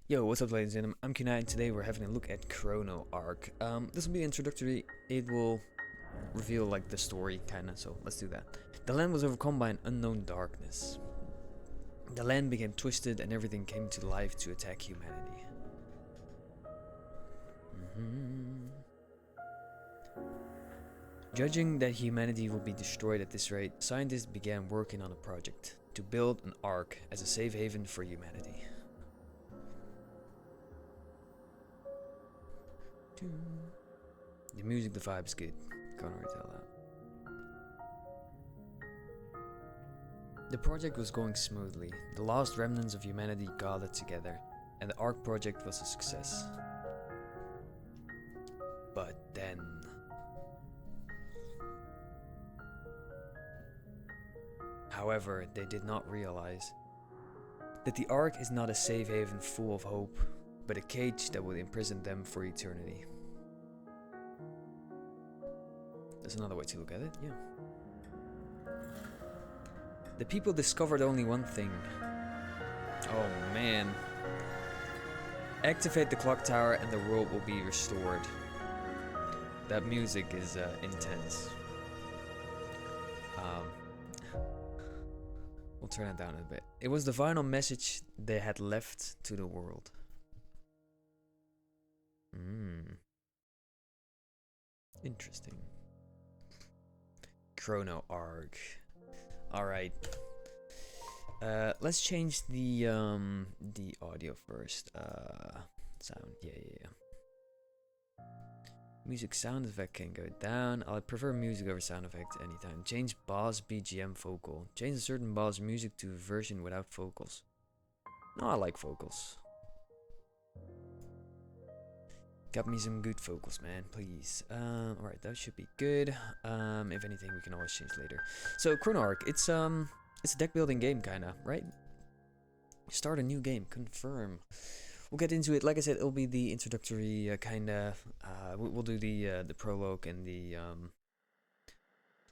Yo, what's up ladies and gentlemen, I'm Kunai and today we're having a look at Chrono Ark. This will be introductory, it will reveal like the story kinda, so let's do that. The land was overcome by an unknown darkness. The land became twisted and everything came to life to attack humanity. Judging that humanity will be destroyed at this rate, scientists began working on a project to build an Ark as a safe haven for humanity. The music, the vibe is good. Can't already tell that. The project was going smoothly. The last remnants of humanity gathered together, and the Ark project was a success. But then... However, they did not realize that the Ark is not a safe haven full of hope, but a cage that will imprison them for eternity. That's another way to look at it, yeah. The people discovered only one thing. Oh man. Activate the clock tower and the world will be restored. That music is intense. We'll turn it down a bit. It was the final message they had left to the world. Interesting. Chrono Ark. Alright. Let's change the audio first. Sound. Yeah. Music sound effect can go down. I prefer music over sound effect anytime. Change boss BGM vocal. Change a certain boss music to a version without vocals. No, I like vocals. Got me some good vocals, man, please. Alright, that should be good. If anything, we can always change later. So, Chrono Ark, it's a deck building game, kinda, right? Start a new game, confirm. We'll get into it. Like I said, it'll be the introductory kinda. We'll do the prologue and the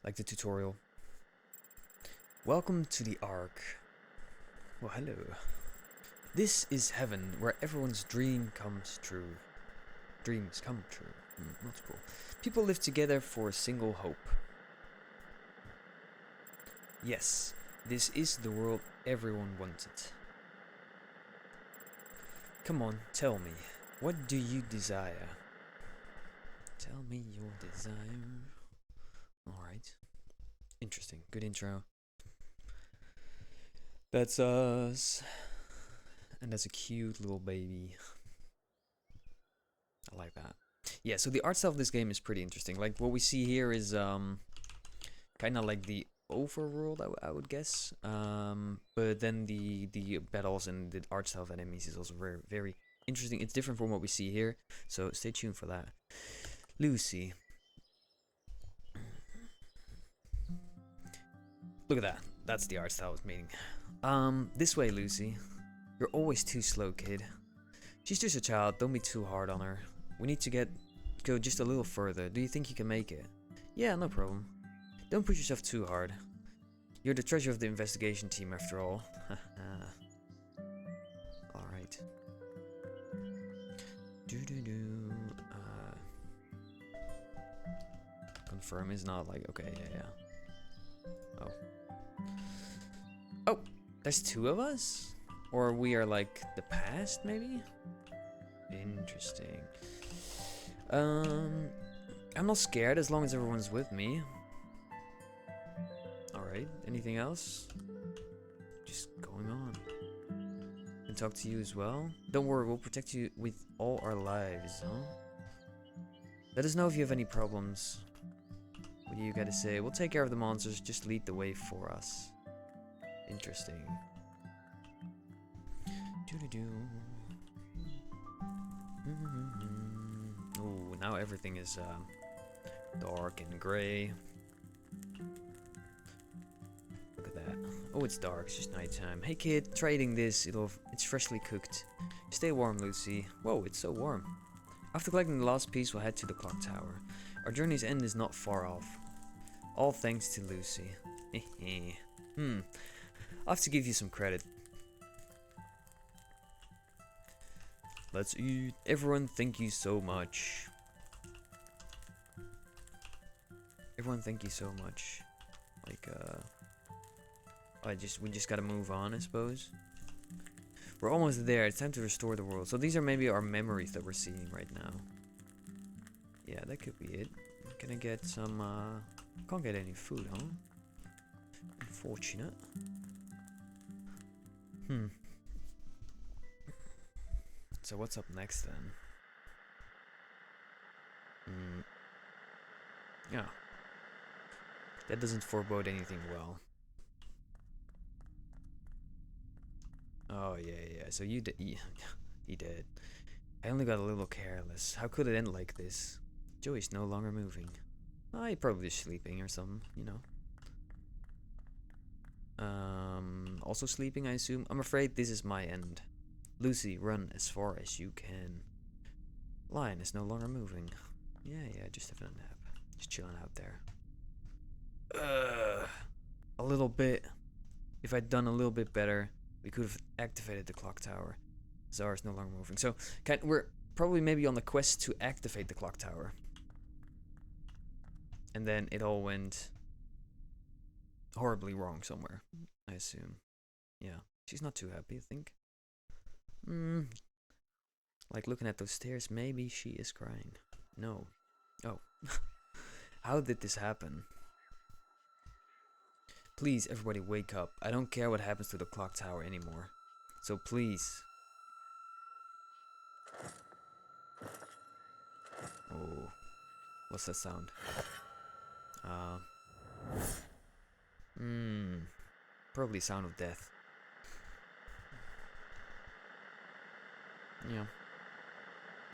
like the tutorial. Welcome to the Ark. Well, hello. This is heaven, where everyone's dream comes true. Dreams come true. Multiple. People live together for a single hope. Yes, this is the world everyone wanted. Come on, tell me, what do you desire? Tell me your desire. Alright. Interesting. Good intro. That's us. And that's a cute little baby. I like that. Yeah, so the art style of this game is pretty interesting. Like, what we see here is kind of like the overworld, I would guess. But then the battles and the art style of enemies is also very, very interesting. It's different from what we see here, so stay tuned for that. Lucy. Look at that. That's the art style I was meaning. This way, Lucy. You're always too slow, kid. She's just a child. Don't be too hard on her. We need to go just a little further. Do you think you can make it? Yeah, no problem. Don't push yourself too hard. You're the treasure of the investigation team after all. Alright. Confirm is not like, okay, yeah. Oh, there's two of us? Or we are like the past, maybe? Interesting. I'm not scared as long as everyone's with me. Alright, anything else? Just going on. Can talk to you as well. Don't worry, we'll protect you with all our lives, huh? Let us know if you have any problems. What do you gotta say? We'll take care of the monsters, just lead the way for us. Interesting. Oh, now everything is dark and gray. Look at that. Oh, it's dark. It's just nighttime. Hey kid, try eating this. It's freshly cooked. Stay warm, Lucy. Whoa, it's so warm. After collecting the last piece, we'll head to the clock tower. Our journey's end is not far off. All thanks to Lucy. I'll have to give you some credit. Let's eat. Everyone, thank you so much. Everyone, thank you so much. Like, we just gotta move on, I suppose. We're almost there. It's time to restore the world. So these are maybe our memories that we're seeing right now. Yeah, that could be it. Can I get some, can't get any food, huh? Unfortunate. So what's up next then? Yeah. That doesn't forebode anything well. Oh, yeah. So you did. He did. I only got a little careless. How could it end like this? Joey's no longer moving. Oh, he probably sleeping or something, you know. Also sleeping, I assume. I'm afraid this is my end. Lucy, run as far as you can. Lion is no longer moving. Yeah, just having a nap. Just chilling out there. A little bit. If I'd done a little bit better, we could have activated the clock tower. Zara's no longer moving. So, we're probably maybe on the quest to activate the clock tower. And then it all went horribly wrong somewhere, I assume. Yeah. She's not too happy, I think. Like looking at those stairs, maybe she is crying. No. Oh. How did this happen? Please, everybody wake up. I don't care what happens to the clock tower anymore. So please. Oh. What's that sound? Probably sound of death. Yeah.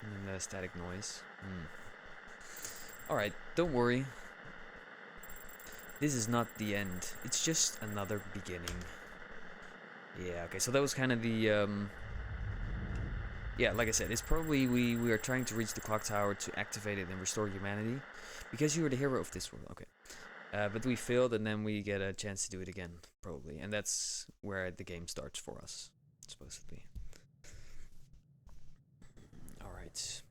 And then the static noise. Alright, don't worry. This is not the end. It's just another beginning. Yeah, okay, so that was kind of the, yeah, like I said, it's probably we are trying to reach the clock tower to activate it and restore humanity. Because you were the hero of this world, okay. But we failed and then we get a chance to do it again, probably. And that's where the game starts for us, supposedly. Alright.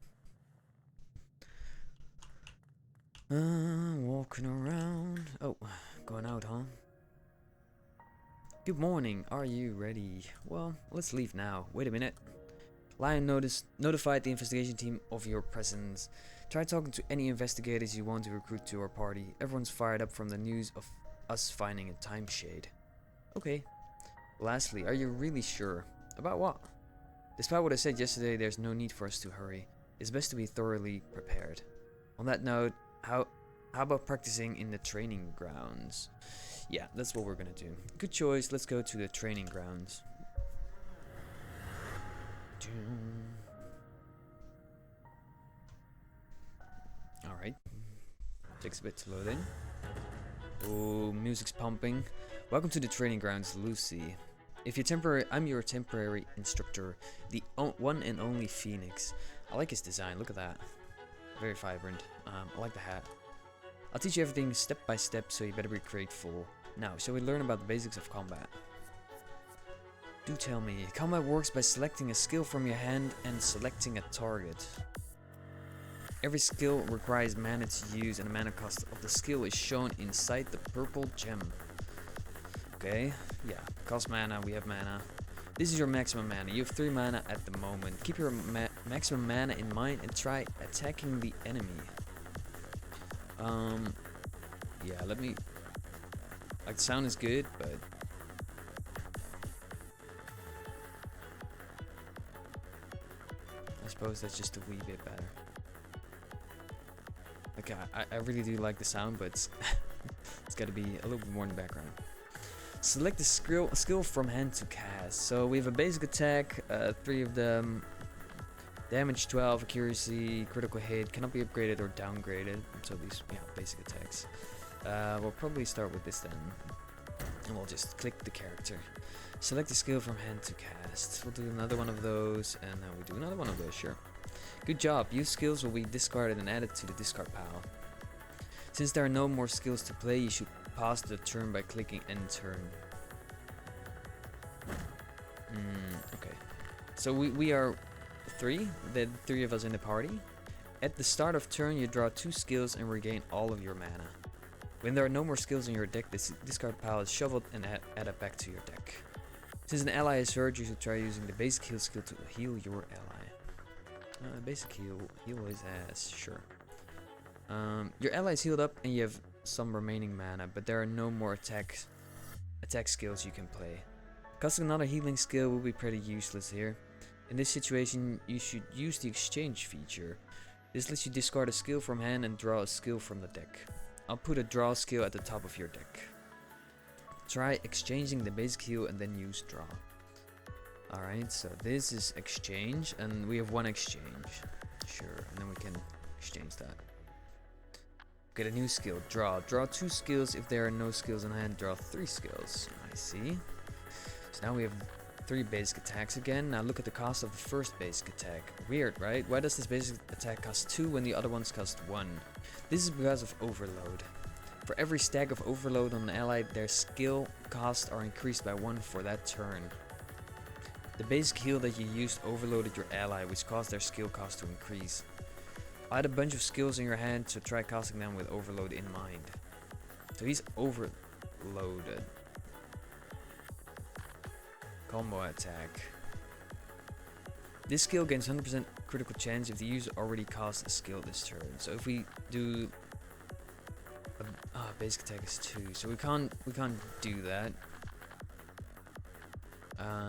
Walking around. Oh, going out, huh? Good morning. Are you ready? Well, let's leave now. Wait a minute. Lion notified the investigation team of your presence. Try talking to any investigators you want to recruit to our party. Everyone's fired up from the news of us finding a time shade. Okay. Lastly, are you really sure? About what? Despite what I said yesterday, there's no need for us to hurry. It's best to be thoroughly prepared. On that note, how about practicing in the training grounds? Yeah, that's what we're gonna do. Good choice. Let's go to the training grounds. Alright. Takes a bit to load in. Oh, music's pumping. Welcome to the training grounds, Lucy. I'm your temporary instructor, the one and only Phoenix. I like his design, look at that. Very vibrant. I like the hat. I'll teach you everything step by step, so you better be grateful. Now, shall we learn about the basics of combat? Do tell me. Combat works by selecting a skill from your hand and selecting a target. Every skill requires mana to use, and the mana cost of the skill is shown inside the purple gem. Okay, yeah. Cost mana, we have mana. This is your maximum mana. You have 3 mana at the moment. Keep your maximum mana in mind and try attacking the enemy. Yeah, let me... Like, the sound is good, but... I suppose that's just a wee bit better. Okay, I really do like the sound, but it's, it's gotta be a little bit more in the background. Select the skill from hand to cast. So we have a basic attack, 3 of them. Damage 12, accuracy, critical hit, cannot be upgraded or downgraded. So these, yeah, basic attacks. We'll probably start with this then. And we'll just click the character. Select the skill from hand to cast. We'll do another one of those, and then we do another one of those, sure. Good job. Used skills will be discarded and added to the discard pile. Since there are no more skills to play, you should pause the turn by clicking end turn. Okay. So we are 3, the 3 of us in the party. At the start of turn, you draw 2 skills and regain all of your mana. When there are no more skills in your deck, this discard pile is shuffled and added back to your deck. Since an ally is hurt, you should try using the basic heal skill to heal your ally. Basic heal his ass, sure. Your ally is healed up and you have some remaining mana, but there are no more attack skills you can play. Casting another healing skill will be pretty useless here. In this situation, you should use the exchange feature. This lets you discard a skill from hand and draw a skill from the deck. I'll put a draw skill at the top of your deck. Try exchanging the basic heal and then use draw. Alright, so this is exchange, and we have 1 exchange. Sure, and then we can exchange that. Get a new skill, draw. Draw 2 skills. If there are no skills in hand, draw 3 skills. I see. So now we have 3 basic attacks again. Now look at the cost of the first basic attack. Weird, right? Why does this basic attack cost 2 when the other ones cost 1? This is because of overload. For every stack of overload on an ally, their skill costs are increased by 1 for that turn. The basic heal that you used overloaded your ally, which caused their skill cost to increase. Add a bunch of skills in your hand to try casting them with overload in mind. So he's overloaded. Combo attack. This skill gains 100% critical chance if the user already cast a skill this turn. So if we do basic attack is 2, so we can't do that.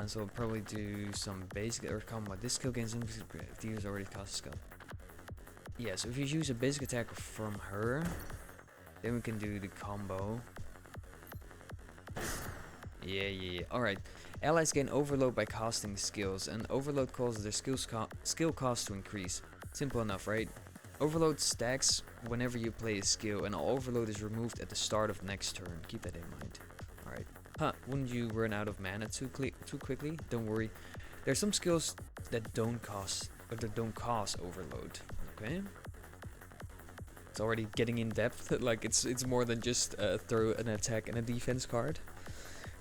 So we'll probably do some basic or combo. This skill gains 100% if the user already cast a skill. Yeah, so if you use a basic attack from her, then we can do the combo. Yeah. Alright. Allies gain overload by casting skills, and overload causes their skill cost to increase. Simple enough, right? Overload stacks whenever you play a skill, and overload is removed at the start of next turn. Keep that in mind. Alright. Wouldn't you run out of mana too quickly? Don't worry. There are some skills that don't cost overload. Okay. It's already getting in depth. Like it's more than just throw an attack and a defense card.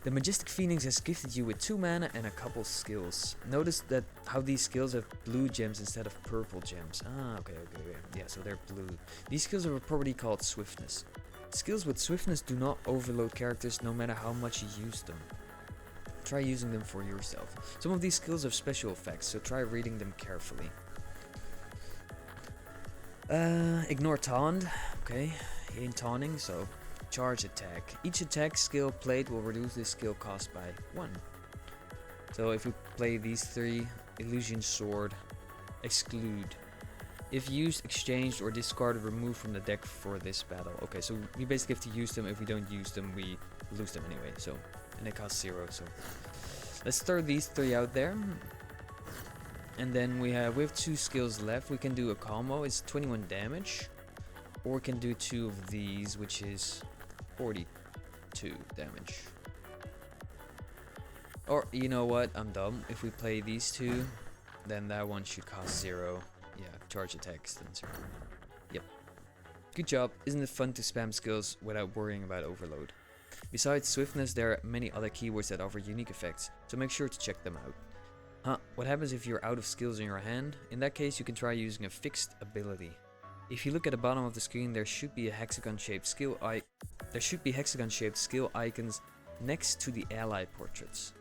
The Majestic Phoenix has gifted you with 2 mana and a couple skills. Notice that how these skills have blue gems instead of purple gems. Okay. Yeah, so they're blue. These skills have a property called Swiftness. Skills with Swiftness do not overload characters no matter how much you use them. Try using them for yourself. Some of these skills have special effects, so try reading them carefully. Ignore taunt. Okay, he ain't taunting, so charge attack. Each attack skill played will reduce this skill cost by 1. So if we play these 3, illusion sword, exclude. If used, exchanged, or discarded, removed from the deck for this battle. Okay, so we basically have to use them. If we don't use them, we lose them anyway. So, and it costs 0. So let's throw these 3 out there. And then we have 2 skills left. We can do a combo. It's 21 damage. Or we can do 2 of these, which is 42 damage. Or, you know what? I'm dumb. If we play these 2, then that one should cost 0. Yeah, charge attacks, then 0. Yep. Good job. Isn't it fun to spam skills without worrying about overload? Besides swiftness, there are many other keywords that offer unique effects, so make sure to check them out. What happens if you're out of skills in your hand? In that case, you can try using a fixed ability. If you look at the bottom of the screen, there should be hexagon-shaped skill icons next to the ally portraits.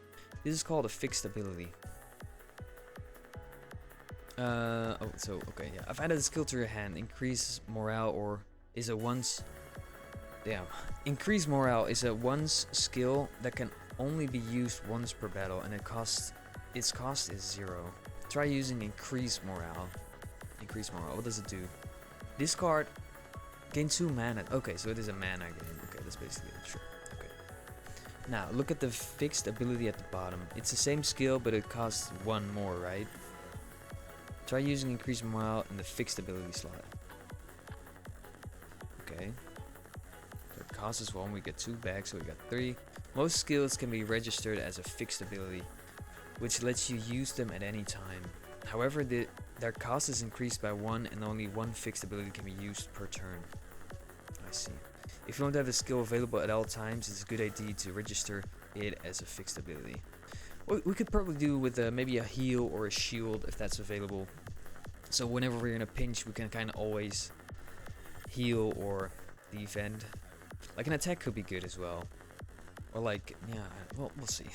This is called a fixed ability. Okay, yeah. I've added a skill to your hand. Increase morale or is a once. Damn. Increase morale is a once skill that can only be used once per battle, and its cost is 0. Try using increase morale. Increase morale. What does it do? This card gain 2 mana. Okay, so it is a mana game. Okay, that's basically it. Sure. Okay. Now look at the fixed ability at the bottom. It's the same skill, but it costs 1 more, right? Try using increase morale in the fixed ability slot. Okay. So it costs us 1. We get 2 back, so we got 3. Most skills can be registered as a fixed ability, which lets you use them at any time. However, their cost is increased by 1, and only 1 fixed ability can be used per turn. I see. If you don't have a skill available at all times, it's a good idea to register it as a fixed ability. We could probably do with maybe a heal or a shield if that's available. So whenever we're in a pinch, we can kind of always heal or defend. Like an attack could be good as well. Or like, yeah, well, we'll see.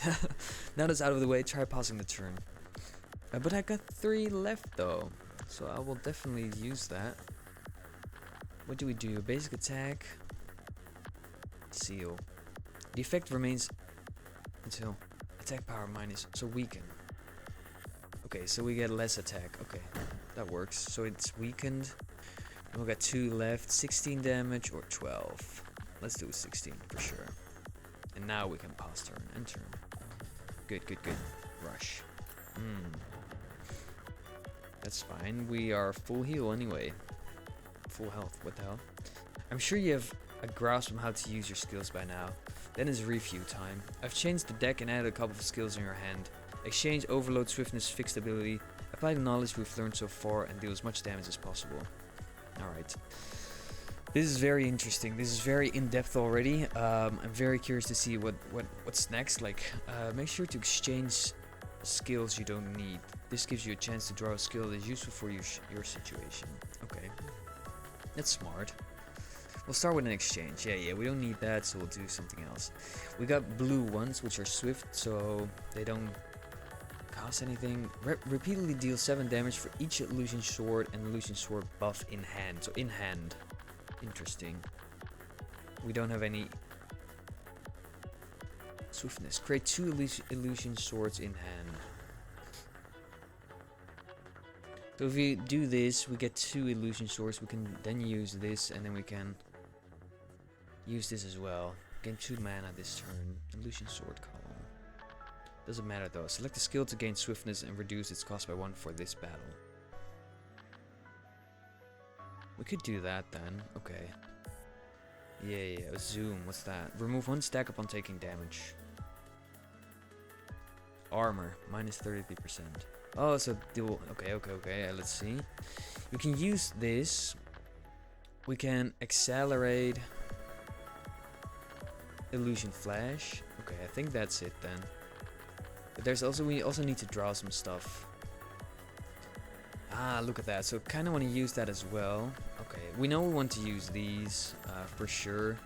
Now that's out of the way, try passing the turn. But I got 3 left though, so I will definitely use that. What do we do? Basic attack. Seal. The effect remains until attack power minus, so weaken. Okay, so we get less attack. Okay, that works. So it's weakened. And we'll get 2 left. 16 damage or 12. Let's do 16 for sure. And now we can pass turn and turn. Good, good, good. Rush. That's fine. We are full heal anyway. Full health. What the hell? I'm sure you have a grasp on how to use your skills by now. Then is review time. I've changed the deck and added a couple of skills in your hand. Exchange, overload, swiftness, fixed ability. Apply the knowledge we've learned so far and deal as much damage as possible. Alright. This is very interesting. This is very in-depth already. I'm very curious to see what's next. Like, make sure to exchange skills you don't need. This gives you a chance to draw a skill that is useful for your situation. Okay. That's smart. We'll start with an exchange. Yeah, we don't need that, so we'll do something else. We got blue ones, which are swift, so they don't cost anything. Repeatedly deal 7 damage for each illusion sword and illusion sword buff in hand. So in hand. Interesting. We don't have any swiftness. Create 2 illusion swords in hand. So if we do this, we get 2 illusion swords. We can then use this, and then we can use this as well. Gain 2 mana this turn. Illusion sword column. Doesn't matter though. Select a skill to gain swiftness and reduce its cost by 1 for this battle. We could do that then. Okay. Yeah. Zoom. What's that? Remove 1 stack upon taking damage. Armor. Minus 33%. Oh, so deal. Okay. Let's see. We can use this. We can accelerate. Illusion flash. Okay, I think that's it then. But there's also, we also need to draw some stuff. Ah, look at that. So kind of want to use that as well. Okay, we know we want to use these for sure.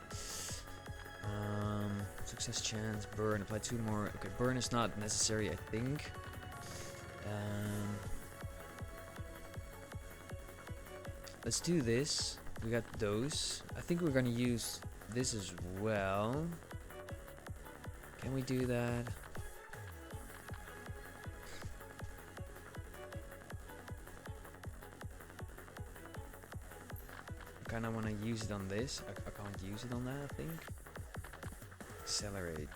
Success chance, burn, apply 2 more. Okay, burn is not necessary, I think. Let's do this. We got those. I think we're gonna use this as well. Can we do that? I kind of want to use it on this. I can't use it on that, I think. Accelerate.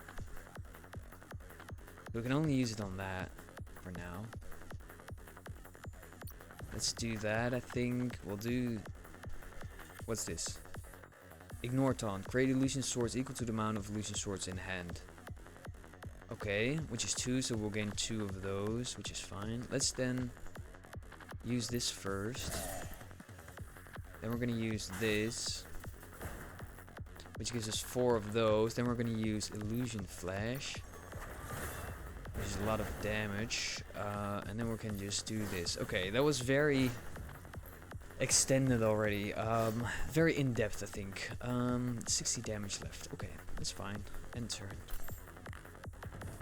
We can only use it on that for now. Let's do that. I think we'll do... What's this? Ignore taunt. Create illusion swords equal to the amount of illusion swords in hand. Okay, which is 2, so we'll gain 2 of those, which is fine. Let's then use this first. Then we're going to use this, which gives us 4 of those. Then we're going to use illusion flash, which is a lot of damage. And then we can just do this. Okay, that was very extended already. Very in-depth, I think. 60 damage left. Okay, that's fine. End turn.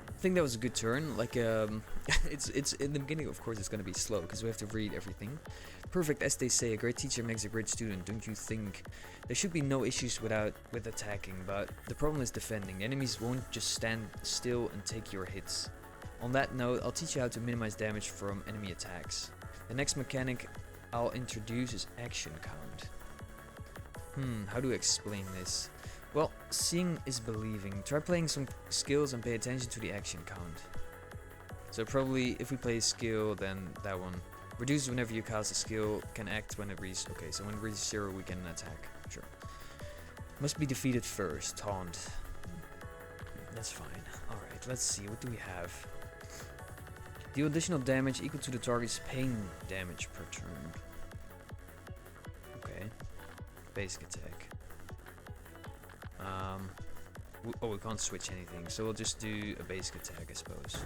I think that was a good turn. Like, it's in the beginning, of course, it's gonna be slow because we have to read everything. Perfect, as they say, a great teacher makes a great student, don't you think? There should be no issues with attacking, but the problem is defending. Enemies won't just stand still and take your hits. On that note, I'll teach you how to minimize damage from enemy attacks. The next mechanic I'll introduce is action count. How do I explain this? Well, seeing is believing. Try playing some skills and pay attention to the action count. So probably if we play a skill, then that one reduces whenever you cast a skill, can act when it reaches... Okay, so when it reaches 0, we can attack. Sure. Must be defeated first. Taunt. That's fine. Alright, let's see. What do we have? Deal additional damage equal to the target's pain damage per turn. Okay. Basic attack. We can't switch anything, so we'll just do a basic attack, I suppose.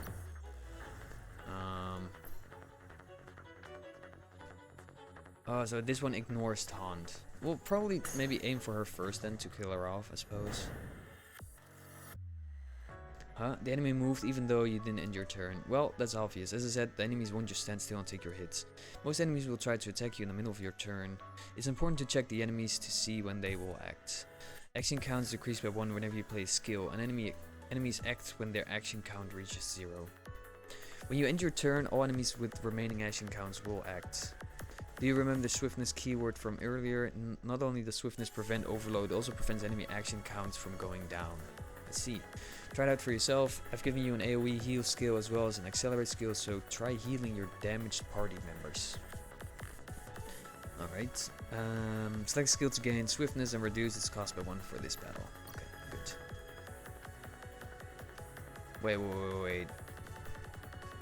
Oh, so this one ignores taunt. We'll probably maybe aim for her first then to kill her off, I suppose. Huh? The enemy moved even though you didn't end your turn. Well, that's obvious. As I said, the enemies won't just stand still and take your hits. Most enemies will try to attack you in the middle of your turn. It's important to check the enemies to see when they will act. Action counts decrease by 1 whenever you play a skill. Enemies act when their action count reaches 0. When you end your turn, all enemies with remaining action counts will act. Do you remember the swiftness keyword from earlier? Not only does swiftness prevent overload, it also prevents enemy action counts from going down. Let's see. Try it out for yourself. I've given you an AoE heal skill as well as an accelerate skill, so try healing your damaged party members. Alright. Select skill to gain swiftness and reduce its cost by 1 for this battle. Okay, good. Wait.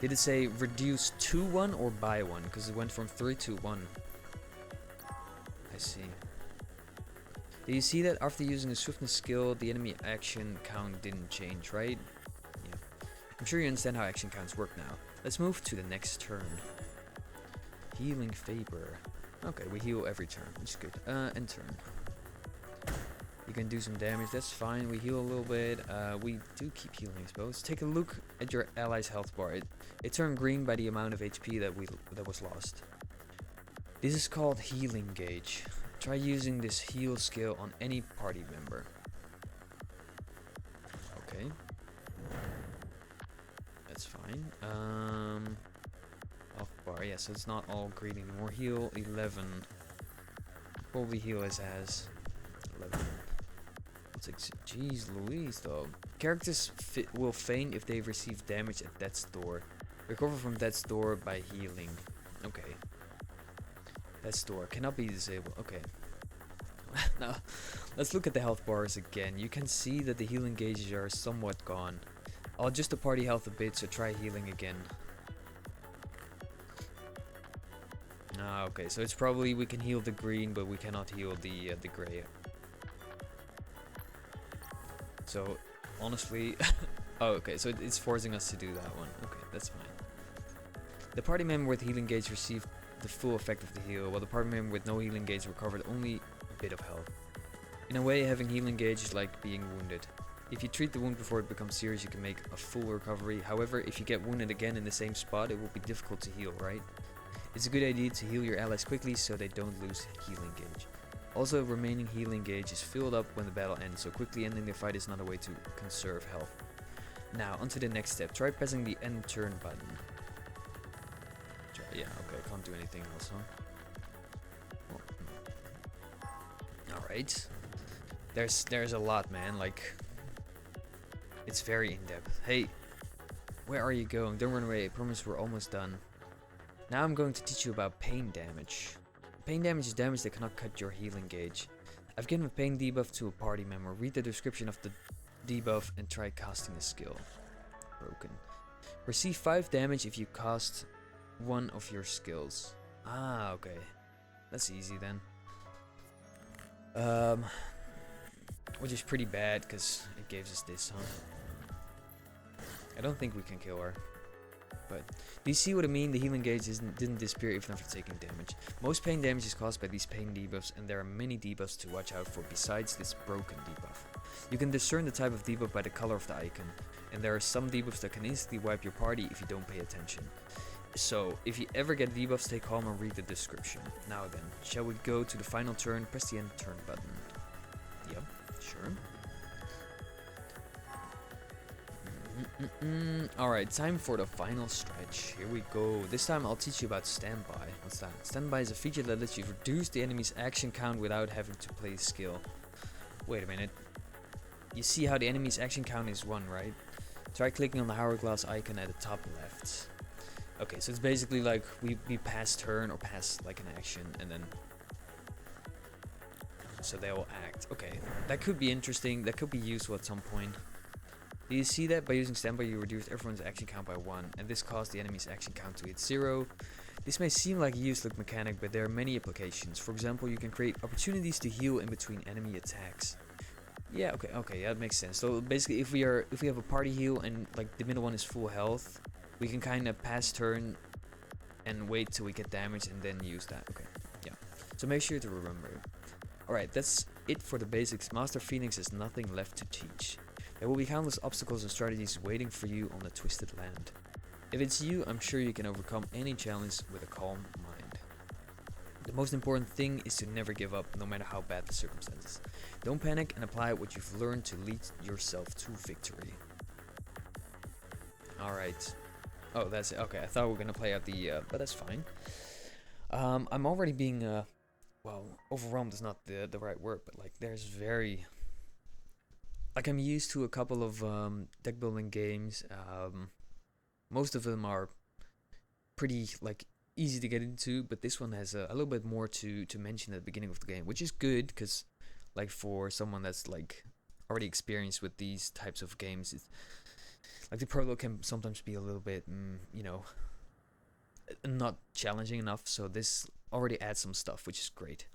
Did it say reduce to 1 or by 1? Because it went from 3 to 1. I see. Do you see that after using a swiftness skill, the enemy action count didn't change, right? Yeah. I'm sure you understand how action counts work now. Let's move to the next turn. Healing Faber. Okay, we heal every turn, which is good. End turn. You can do some damage, that's fine. We heal a little bit. We do keep healing, I suppose. Take a look at your ally's health bar. It turned green by the amount of HP that was lost. This is called Healing Gauge. Try using this heal skill on any party member. Okay. That's fine. Health bar, yeah, so it's not all green anymore. Heal 11. Probably heal as 11. Jeez Louise though. Characters will faint if they receive damage at death's door. Recover from death's door by healing. Okay. Death's door cannot be disabled. Okay. Now, let's look at the health bars again. You can see that the healing gauges are somewhat gone. I'll adjust the party health a bit, so try healing again. Okay, so it's probably we can heal the green, but we cannot heal the gray. So, honestly... oh, okay, so it's forcing us to do that one. Okay, that's fine. The party member with healing gauge received the full effect of the heal, while the party member with no healing gauge recovered only a bit of health. In a way, having healing gauge is like being wounded. If you treat the wound before it becomes serious, you can make a full recovery. However, if you get wounded again in the same spot, it will be difficult to heal, right? It's a good idea to heal your allies quickly so they don't lose healing gauge. Also, remaining healing gauge is filled up when the battle ends, so quickly ending the fight is not a way to conserve health. Now, onto the next step. Try pressing the end turn button. Yeah, okay, can't do anything else, huh? Well, alright. There's a lot, man, like... It's very in-depth. Hey, where are you going? Don't run away, I promise we're almost done. Now I'm going to teach you about pain damage. Pain damage is damage that cannot cut your healing gauge. I've given a pain debuff to a party member. Read the description of the debuff and try casting a skill. Broken. Receive 5 damage if you cast one of your skills. Ah, okay. That's easy then. Which is pretty bad because it gives us this, huh? I don't think we can kill her. But do you see what I mean? The healing gauge didn't disappear even after taking damage. Most pain damage is caused by these pain debuffs, and there are many debuffs to watch out for besides this broken debuff. You can discern the type of debuff by the color of the icon, and there are some debuffs that can instantly wipe your party if you don't pay attention. So, if you ever get debuffs, stay calm and read the description. Now then, shall we go to the final turn? Press the end turn button. Yep, sure. Alright, time for the final stretch. Here we go. This time I'll teach you about standby. What's that? Standby is a feature that lets you reduce the enemy's action count without having to play a skill. Wait a minute. You see how the enemy's action count is 1, right? Try clicking on the hourglass icon at the top left. Okay, so it's basically like we pass turn or pass like an action and then... So they will act. Okay, that could be interesting. That could be useful at some point. Do you see that? By using standby you reduce everyone's action count by 1, and this caused the enemy's action count to hit 0. This may seem like a useless mechanic, but there are many applications. For example, you can create opportunities to heal in between enemy attacks. Yeah, okay, that makes sense. So basically if we have a party heal and like the middle one is full health, we can kind of pass turn and wait till we get damage and then use that. Okay, yeah. So make sure to remember it. Alright, that's it for the basics. Master Phoenix has nothing left to teach. There will be countless obstacles and strategies waiting for you on the Twisted Land. If it's you, I'm sure you can overcome any challenge with a calm mind. The most important thing is to never give up, no matter how bad the circumstances. Don't panic and apply what you've learned to lead yourself to victory. Alright. Oh, that's it. Okay, I thought we were gonna play out the, but that's fine. I'm already being, well, overwhelmed is not the right word, but like there's very, like I'm used to a couple of deck building games. Most of them are pretty like easy to get into, but this one has a little bit more to mention at the beginning of the game, which is good because like for someone that's like already experienced with these types of games, it's, like the prologue can sometimes be a little bit, you know, not challenging enough. So this already adds some stuff, which is great.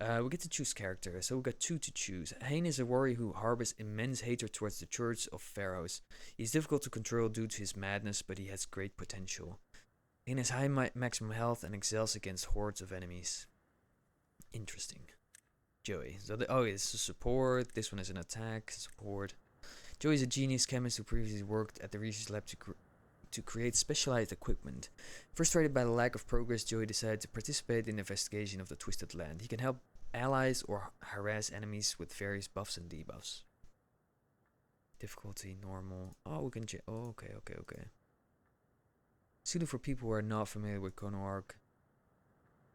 We get to choose character, so we got two to choose. Hain is a warrior who harbors immense hatred towards the Church of Pharaohs. He's difficult to control due to his madness, but he has great potential. Hain has high maximum health and excels against hordes of enemies. Interesting. Joey. So oh, it's a support. This one is an attack support. Joey is a genius chemist who previously worked at the research lab to create specialized equipment. Frustrated by the lack of progress, Joey decided to participate in the investigation of the Twisted Land. He can help allies or harass enemies with various buffs and debuffs. Difficulty, normal. Oh, we can oh, okay. Suited for people who are not familiar with Chrono Ark.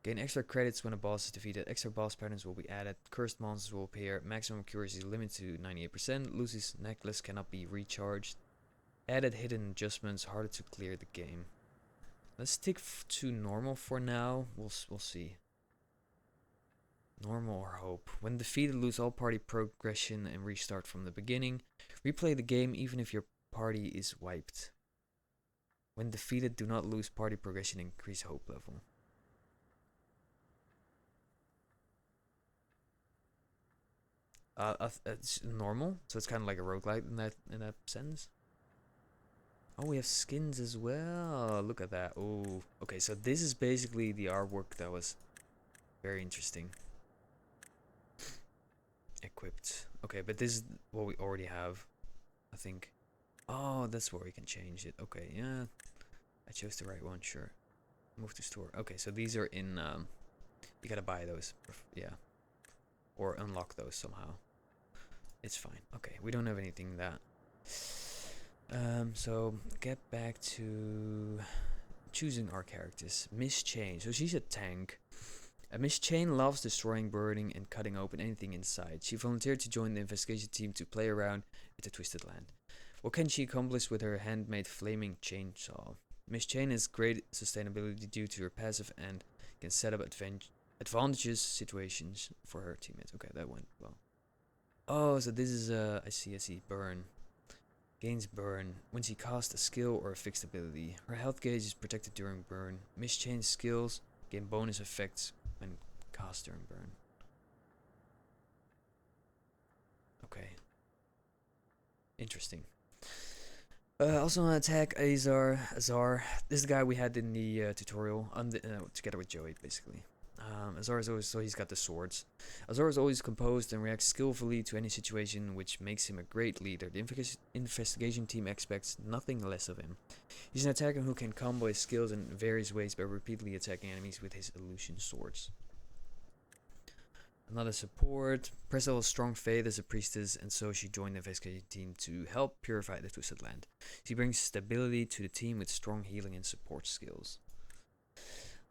Gain extra credits when a boss is defeated. Extra boss patterns will be added. Cursed monsters will appear. Maximum accuracy limited to 98%. Lucy's necklace cannot be recharged. Added hidden adjustments, harder to clear the game. Let's stick to normal for now. We'll see. Normal or hope. When defeated, lose all party progression and restart from the beginning. Replay the game even if your party is wiped. When defeated, do not lose party progression and increase hope level. It's normal, so it's kind of like a roguelite in that sense. Oh, we have skins as well. Look at that. Oh, okay. So this is basically the artwork that was very interesting. Equipped. Okay, but this is what we already have, I think. Oh, that's where we can change it. Okay, yeah. I chose the right one, sure. Move to store. Okay, so these are in, you gotta buy those. Yeah. Or unlock those somehow. It's fine. Okay, we don't have anything that. So get back to choosing our characters. Miss Chain. So she's a tank. Miss Chain loves destroying, burning, and cutting open anything inside. She volunteered to join the investigation team to play around with the Twisted Land. What can she accomplish with her handmade flaming chainsaw? Miss Chain has great sustainability due to her passive and can set up advantageous situations for her teammates. Okay, that went well. Oh, so this is I see. Burn. Gains burn when she casts a skill or a fixed ability. Her health gauge is protected during burn. Miss Chain's skills gain bonus effects when cast during burn. Okay. Interesting. Also on attack, Azar. This is the guy we had in the tutorial together with Joey, basically. Azar is always, so he's got the swords. Azar is always composed and reacts skillfully to any situation, which makes him a great leader. The investigation team expects nothing less of him. He's an attacker who can combo his skills in various ways by repeatedly attacking enemies with his illusion swords. Another support. Prestel has strong faith as a priestess, and so she joined the investigation team to help purify the Twisted Land. She brings stability to the team with strong healing and support skills.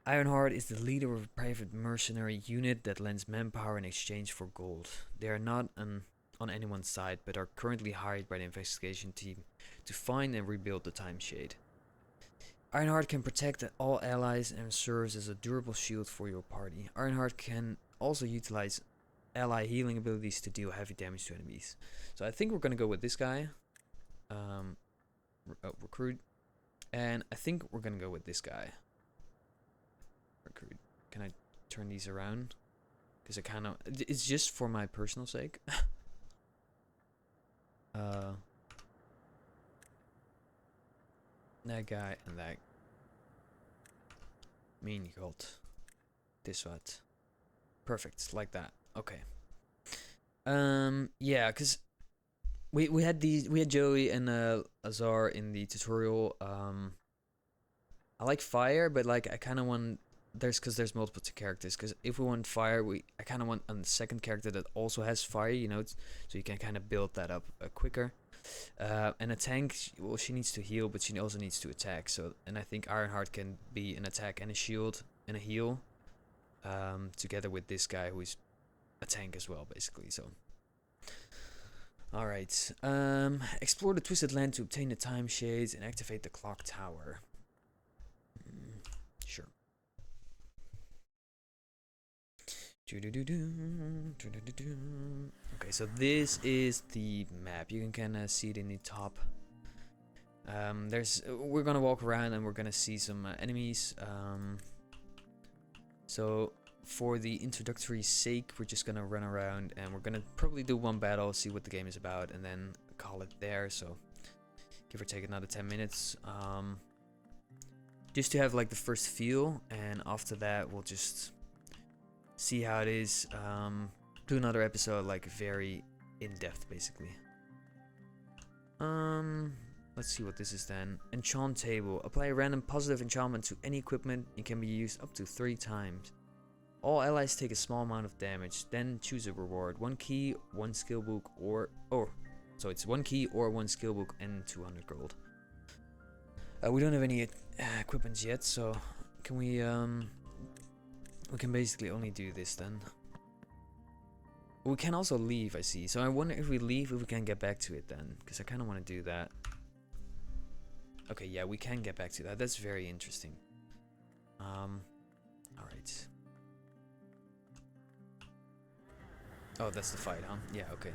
Ironheart is the leader of a private mercenary unit that lends manpower in exchange for gold. They are not on anyone's side, but are currently hired by the investigation team to find and rebuild the Time Shade. Ironheart can protect all allies and serves as a durable shield for your party. Ironheart can also utilize ally healing abilities to deal heavy damage to enemies. So I think we're gonna go with this guy. Recruit. And I think we're gonna go with this guy. Recruit. Can I turn these around? Because I kind of, it's just for my personal sake. That guy and that. Mean god. This what? Perfect, like that. Okay. Yeah, cause we had Joey and Azar in the tutorial. I like fire, but like I kind of want there's multiple characters. Cause if we want fire, I kind of want a second character that also has fire. You know, so you can kind of build that up quicker. And a tank, well, she needs to heal, but she also needs to attack. So, and I think Ironheart can be an attack and a shield and a heal, together with this guy who is a tank as well, basically. So. Alright, explore the Twisted Land to obtain the time shades and activate the clock tower. Sure. Okay, so this is the map. You can kind of see it in the top. We're gonna walk around and we're gonna see some enemies. So for the introductory sake, we're just gonna run around and we're gonna probably do one battle, see what the game is about, and then call it there. So give or take another 10 minutes, just to have like the first feel, and after that we'll just see how it is. Do another episode, like very in depth, basically. Let's see what this is then. Enchant table. Apply a random positive enchantment to any equipment. It can be used up to 3 times. All allies take a small amount of damage. Then choose a reward. 1 key, 1 skill book, so it's 1 key or 1 skill book and 200 gold. We don't have any equipments yet, so can we can basically only do this then. We can also leave, I see. So I wonder if we leave, if we can get back to it then, because I kind of want to do that. Okay, yeah, we can get back to that. That's very interesting. Alright. Oh, that's the fight, huh? Yeah, okay.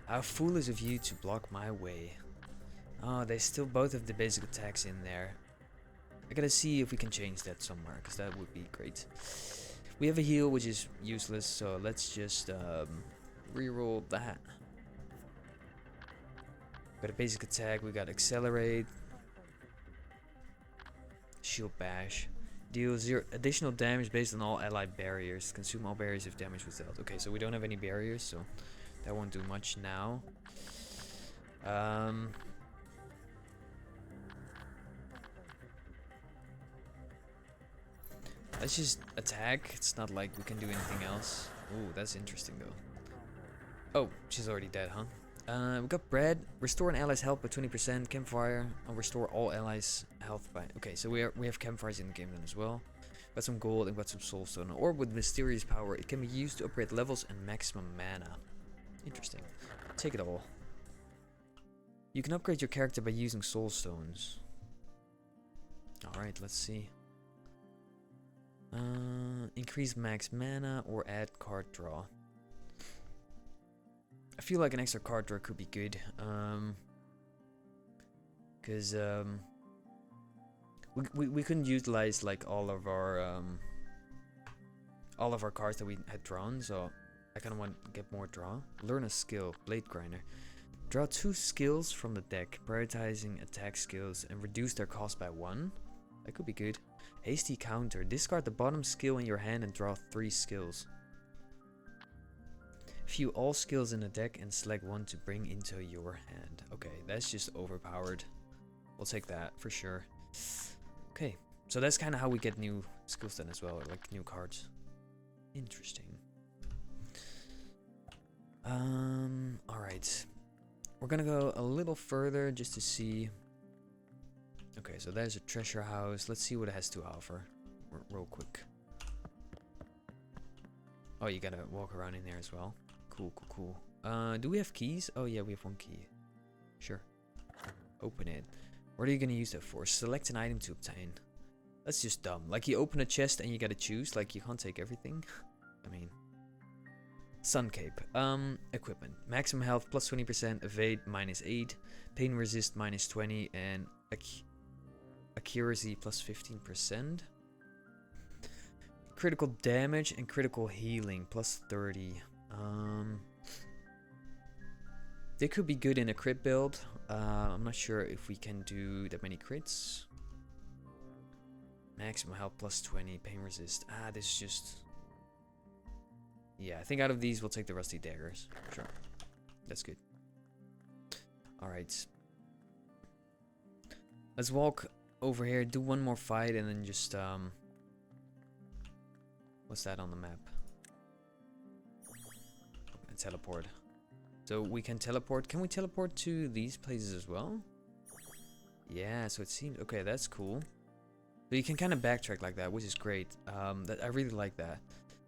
How foolish of you to block my way. Oh, they still both have the basic attacks in there. I gotta see if we can change that somewhere, because that would be great. We have a heal, which is useless, so let's just reroll that. Got a basic attack, we got accelerate. Shield bash. Deal 0 additional damage based on all allied barriers. Consume all barriers if damage was dealt. Okay, so we don't have any barriers, so that won't do much now. Let's just attack. It's not like we can do anything else. Ooh, that's interesting though. Oh, she's already dead, huh? We got bread. Restore an ally's health by 20%. Campfire. I'll restore all allies' health by. Okay, so we have campfires in the game then as well. Got some gold and got some soulstone. An orb with mysterious power. It can be used to upgrade levels and maximum mana. Interesting. Take it all. You can upgrade your character by using soulstones. Alright, let's see. Increase max mana or add card draw. I feel like an extra card draw could be good. Because we couldn't utilize like all of our cards that we had drawn, so I kind of want to get more draw. Learn a skill, Blade Grinder. Draw 2 skills from the deck, prioritizing attack skills and reduce their cost by 1. That could be good. Hasty Counter. Discard the bottom skill in your hand and draw 3 skills. View all skills in the deck and select one to bring into your hand. Okay, that's just overpowered. We'll take that for sure. Okay, so that's kind of how we get new skills then as well, or like new cards. Interesting. Alright. We're gonna go a little further just to see. Okay, so there's a treasure house. Let's see what it has to offer real quick. Oh, you gotta walk around in there as well. Cool, cool, cool. Do we have keys? Oh yeah, we have 1 key. Sure. Open it. What are you gonna use that for? Select an item to obtain. That's just dumb. Like, you open a chest and you gotta choose. Like, you can't take everything. I mean, Sun Cape. Equipment. Maximum health plus 20%, evade minus 8, pain resist minus 20, and accuracy plus 15%. Critical damage and critical healing plus 30. They could be good in a crit build. I'm not sure if we can do that many crits. Maximum health plus 20, pain resist. Ah, this is just... Yeah, I think out of these we'll take the rusty daggers. Sure. That's good. Alright. Let's walk over here, do one more fight, and then just, what's that on the map? And teleport. So we can teleport. Can we teleport to these places as well? Yeah, so it seems... Okay, that's cool. So you can kind of backtrack like that, which is great. I really like that.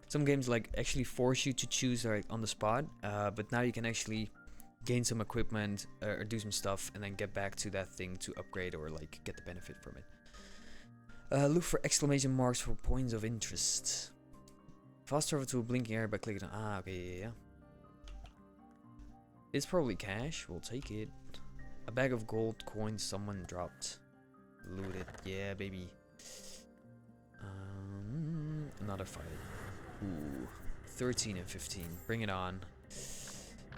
Some games like actually force you to choose like on the spot, but now you can actually gain some equipment or do some stuff and then get back to that thing to upgrade or like get the benefit from it. Look for exclamation marks for points of interest. Fast travel to a blinking area by clicking on... Ah, okay, yeah. It's probably cash. We'll take it. A bag of gold coins someone dropped. Loot it. Yeah, baby. Another fight. Ooh. 13 and 15. Bring it on.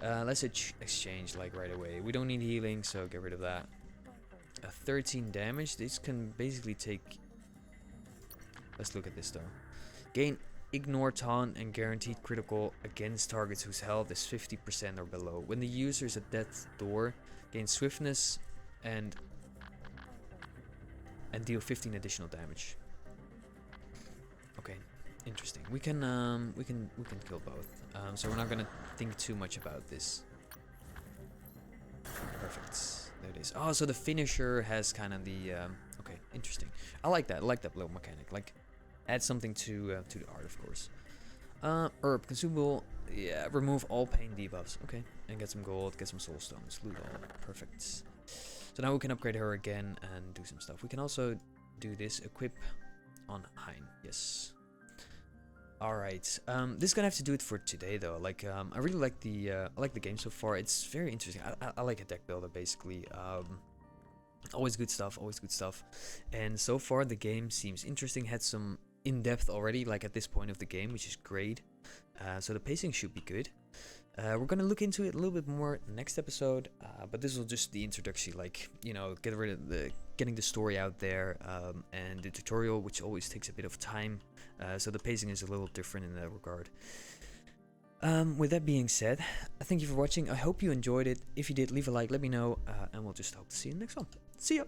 Let's exchange like right away. We don't need healing, so get rid of that. 13 damage. This can basically take... Let's look at this though. Gain ignore taunt and guaranteed critical against targets whose health is 50% or below. When the user is at death's door, gain swiftness and deal 15 additional damage. Okay, interesting. We can kill both. So we're not gonna think too much about this. Perfect. There it is. Oh, so the finisher has kind of the okay, interesting. I like that. I like that little mechanic. Like, add something to the art, of course. Herb consumable. Yeah, remove all pain debuffs. Okay, and get some gold, get some soul stones. Loot all. Perfect. So now we can upgrade her again and do some stuff. We can also do this. Equip on Hein. Yes. Alright, this is gonna have to do it for today though. Like, I really like the game so far. It's very interesting. I like a deck builder basically. Always good stuff, always good stuff. And so far the game seems interesting. Had some in-depth already, like at this point of the game, which is great. So the pacing should be good. We're gonna look into it a little bit more next episode, but this was just the introduction, like, you know, getting the story out there, and the tutorial, which always takes a bit of time, so the pacing is a little different in that regard. With that being said, thank you for watching. I hope you enjoyed it. If you did, leave a like, let me know, and we'll just hope to see you in the next one. See ya!